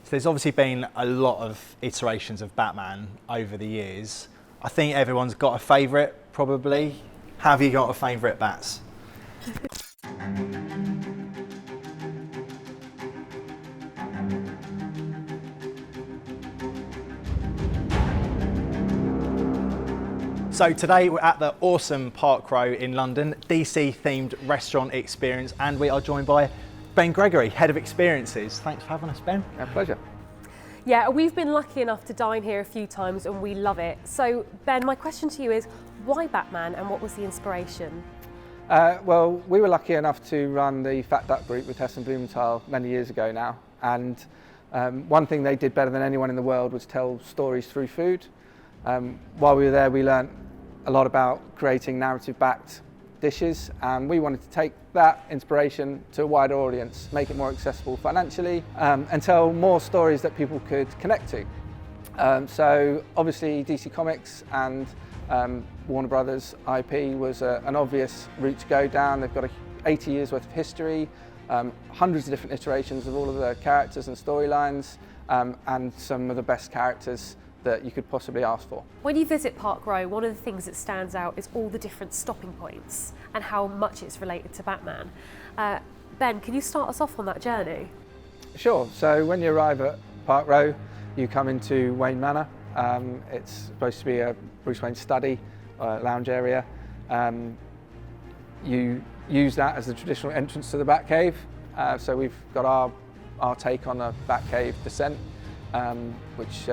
So there's obviously been a lot of iterations of Batman over the years. I think everyone's got a favourite, probably. Have you got a favourite, Bats? So today we're at the awesome Park Row in London, DC themed restaurant experience, and we are joined by Ben Gregory, Head of Experiences. Thanks for having us, Ben. Our pleasure. Yeah, we've been lucky enough to dine here a few times and we love it. So Ben, my question to you is, why Batman and what was the inspiration? Well, we were lucky enough to run the Fat Duck Group with Hess and Blumenthal many years ago now, and one thing they did better than anyone in the world was tell stories through food. While we were there, we learnt a lot about creating narrative-backed dishes, and we wanted to take that inspiration to a wider audience, make it more accessible financially, and tell more stories that people could connect to. So obviously DC Comics and Warner Brothers IP was an obvious route to go down. They've got 80 years worth of history, hundreds of different iterations of all of the characters and storylines, and some of the best characters that you could possibly ask for. When you visit Park Row, one of the things that stands out is all the different stopping points and how much it's related to Batman. Ben, can you start us off on that journey? Sure. So when you arrive at Park Row, you come into Wayne Manor. It's supposed to be a Bruce Wayne study, lounge area. You use that as the traditional entrance to the Batcave. So we've got our take on a Batcave descent, which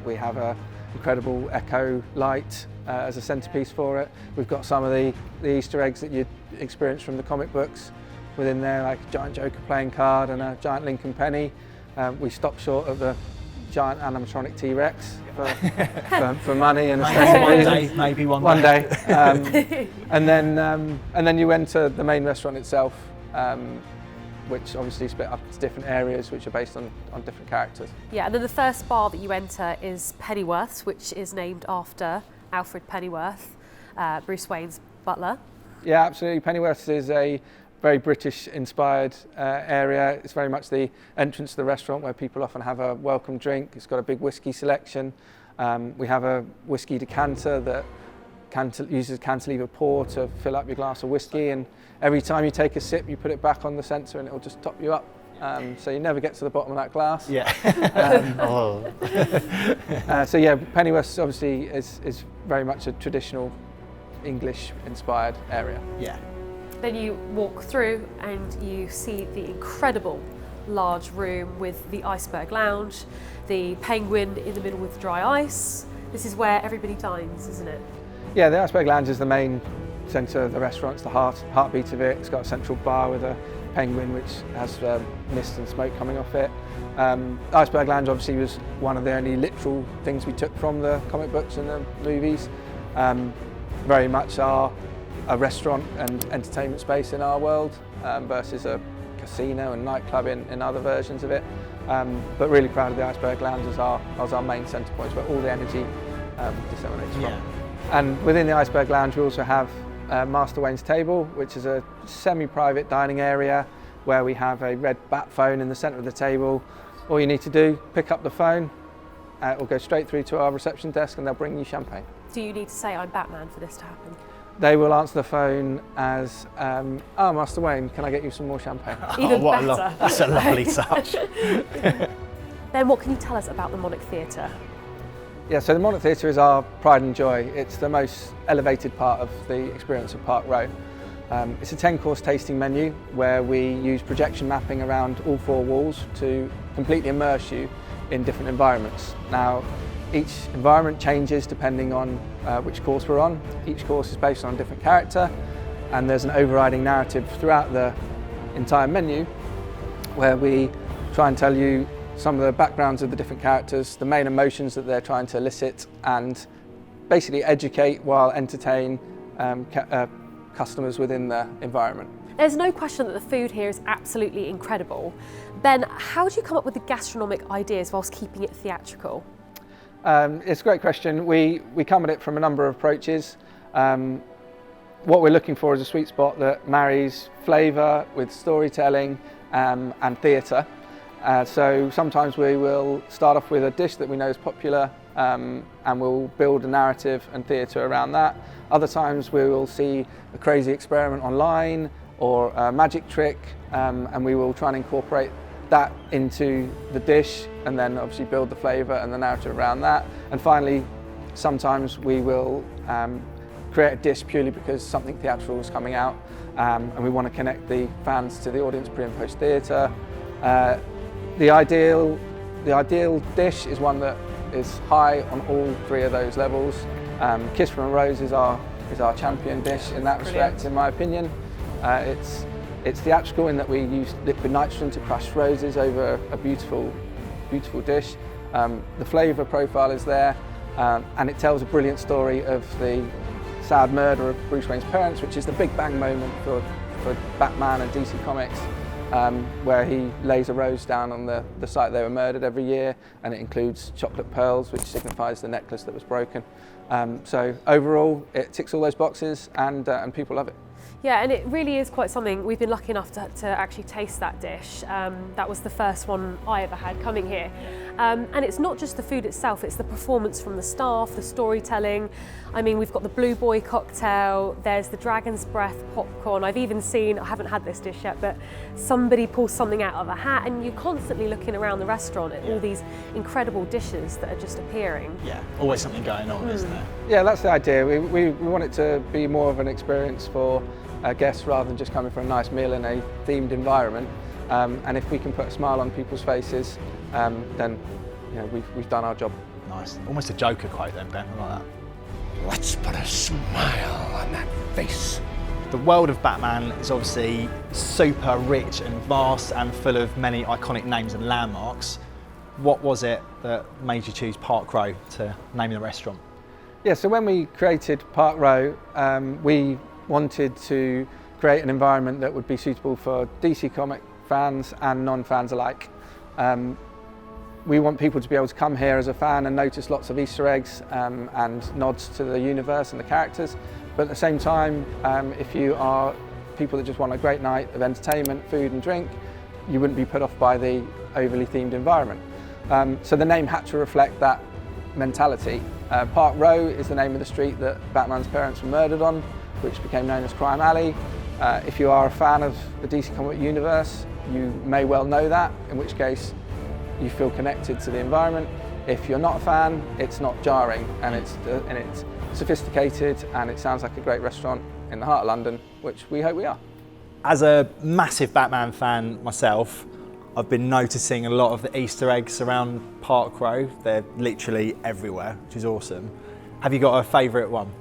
we have an incredible echo light as a centerpiece for it. We've got some of the Easter eggs that you'd experience from the comic books within there, like a giant Joker playing card and a giant Lincoln penny. We stopped short of the giant animatronic T-Rex for money and maybe one day. And then you enter the main restaurant itself, which obviously split up into different areas which are based on different characters. Yeah, and then the first bar that you enter is Pennyworth's, which is named after Alfred Pennyworth, Bruce Wayne's butler. Yeah, absolutely. Pennyworth's is a very British-inspired area. It's very much the entrance to the restaurant where people often have a welcome drink. It's got a big whiskey selection. We have a whiskey decanter that uses cantilever pour to fill up your glass of whiskey, and every time you take a sip you put it back on the sensor and it will just top you up, so you never get to the bottom of that glass. Yeah. So yeah, Pennyworth obviously is very much a traditional English inspired area. Yeah. Then you walk through and you see the incredible large room with the iceberg lounge, the penguin in the middle with dry ice. This is where everybody dines, isn't it? Yeah, the Iceberg Lounge is the main centre of the restaurant. It's the heartbeat of it. It's got a central bar with a penguin which has mist and smoke coming off it. The Iceberg Lounge obviously was one of the only literal things we took from the comic books and the movies. Very much are a restaurant and entertainment space in our world, versus a casino and nightclub in other versions of it. But really proud of the Iceberg Lounge as our main centre point, where all the energy disseminates from. And within the Iceberg Lounge we also have Master Wayne's Table, which is a semi-private dining area where we have a red bat phone in the centre of the table. All you need to do, pick up the phone, it will go straight through to our reception desk and they'll bring you champagne. Do you need to say I'm Batman for this to happen? They will answer the phone as, oh, Master Wayne, can I get you some more champagne? Even better. That's a lovely touch. Then what can you tell us about the Monarch Theatre? Yeah, so the Monarch Theatre is our pride and joy. It's the most elevated part of the experience of Park Row. It's a 10-course tasting menu where we use projection mapping around all 4 walls to completely immerse you in different environments. Now, each environment changes depending on which course we're on. Each course is based on a different character, and there's an overriding narrative throughout the entire menu where we try and tell you some of the backgrounds of the different characters, the main emotions that they're trying to elicit, and basically educate while entertain customers within the environment. There's no question that the food here is absolutely incredible. Ben, how do you come up with the gastronomic ideas whilst keeping it theatrical? It's a great question. We come at it from a number of approaches. What we're looking for is a sweet spot that marries flavour with storytelling and theatre. So sometimes we will start off with a dish that we know is popular, and we'll build a narrative and theatre around that. Other times we will see a crazy experiment online or a magic trick, and we will try and incorporate that into the dish and then obviously build the flavour and the narrative around that. And finally, sometimes we will create a dish purely because something theatrical is coming out, and we want to connect the fans to the audience pre and post theatre. The ideal dish is one that is high on all three of those levels. Kiss from a Rose is our champion dish in that respect, in my opinion. It's theatrical in that we use liquid nitrogen to crush roses over a beautiful dish. The flavour profile is there, and it tells a brilliant story of the sad murder of Bruce Wayne's parents, which is the big bang moment for Batman and DC Comics, where he lays a rose down on the site they were murdered every year, and it includes chocolate pearls, which signifies the necklace that was broken. So overall, it ticks all those boxes, and people love it. Yeah, and it really is quite something. We've been lucky enough to actually taste that dish. That was the first one I ever had coming here. And it's not just the food itself, it's the performance from the staff, the storytelling. I mean, we've got the Blue Boy cocktail, there's the Dragon's Breath popcorn. I've even seen, I haven't had this dish yet, but somebody pulls something out of a hat, and you're constantly looking around the restaurant at all these incredible dishes that are just appearing. Yeah, always something going on, isn't there? Yeah, that's the idea. We want it to be more of an experience for guests rather than just coming for a nice meal in a themed environment. And if we can put a smile on people's faces, then we've done our job. Nice. Almost a Joker quote then, Ben. I like that. Let's put a smile on that face. The world of Batman is obviously super rich and vast and full of many iconic names and landmarks. What was it that made you choose Park Row to name the restaurant? Yeah, so when we created Park Row, we wanted to create an environment that would be suitable for DC comic fans and non-fans alike. We want people to be able to come here as a fan and notice lots of Easter eggs and nods to the universe and the characters, but at the same time, if you are people that just want a great night of entertainment, food and drink, you wouldn't be put off by the overly themed environment. So the name had to reflect that mentality. Park Row is the name of the street that Batman's parents were murdered on, which became known as Crime Alley. If you are a fan of the DC Comic universe, you may well know that, in which case you feel connected to the environment. If you're not a fan, it's not jarring, and it's sophisticated, and it sounds like a great restaurant in the heart of London, which we hope we are. As a massive Batman fan myself, I've been noticing a lot of the Easter eggs around Park Row. They're literally everywhere, which is awesome. Have you got a favourite one?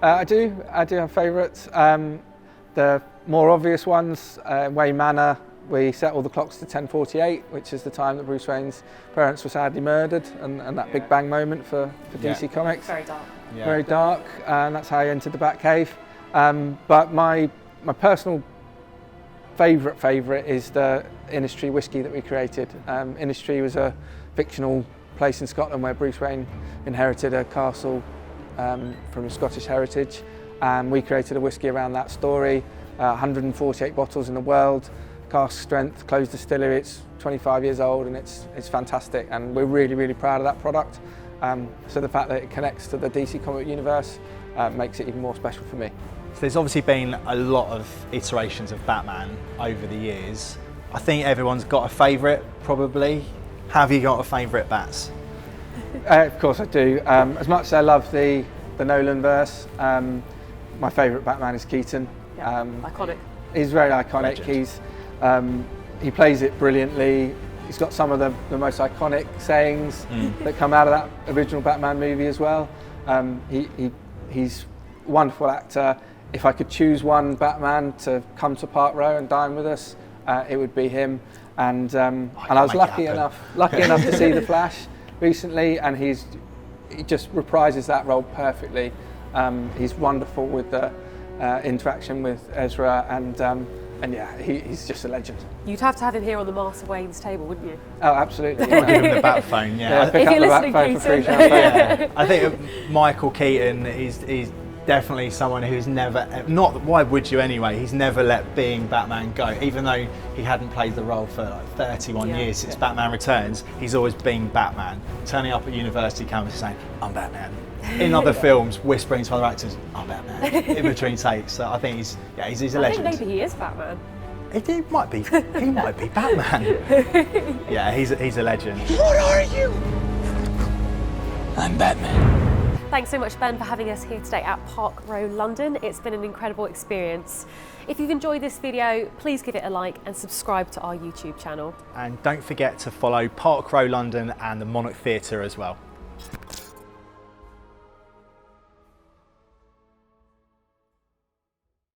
I do have favourites. The more obvious ones, Wayne Manor, we set all the clocks to 10:48, which is the time that Bruce Wayne's parents were sadly murdered, and that big bang moment for DC Comics. Very dark. Yeah. Very dark, and that's how he entered the Batcave. But my personal favourite is the Innisfree whiskey that we created. Innisfree was a fictional place in Scotland where Bruce Wayne inherited a castle from Scottish heritage, and we created a whiskey around that story. 148 bottles in the world, cask strength, closed distillery. It's 25 years old, and it's fantastic, and we're really proud of that product. So the fact that it connects to the DC Comic universe makes it even more special for me. So there's obviously been a lot of iterations of Batman over the years. I think everyone's got a favourite, probably. Have you got a favourite Bats? Of course I do. As much as I love the Nolan verse, my favourite Batman is Keaton. Yeah, iconic. He's very iconic. He plays it brilliantly. He's got some of the most iconic sayings that come out of that original Batman movie as well. He's a wonderful actor. If I could choose one Batman to come to Park Row and dine with us, it would be him. And I was lucky enough to see The Flash recently, and he just reprises that role perfectly. He's wonderful with the interaction with Ezra, and yeah, he's just a legend. You'd have to have him here on the Master Wayne's table, wouldn't you? Oh, absolutely. Give him the bat phone, yeah. Pick If up you're the listening, bat phone for free Keaton. champagne. Yeah. I think Michael Keaton is definitely someone who's never, not, why would you anyway, he's never let being Batman go. Even though he hadn't played the role for like 31 years since Batman Returns, he's always been Batman. Turning up at university campus saying, I'm Batman. In other films, whispering to other actors, I'm Batman, in between takes. So I think he's a legend. I think maybe he is Batman. He might be Batman. Yeah, he's a legend. What are you? I'm Batman. Thanks so much, Ben, for having us here today at Park Row, London. It's been an incredible experience. If you've enjoyed this video, please give it a like and subscribe to our YouTube channel. And don't forget to follow Park Row London and the Monarch Theatre as well.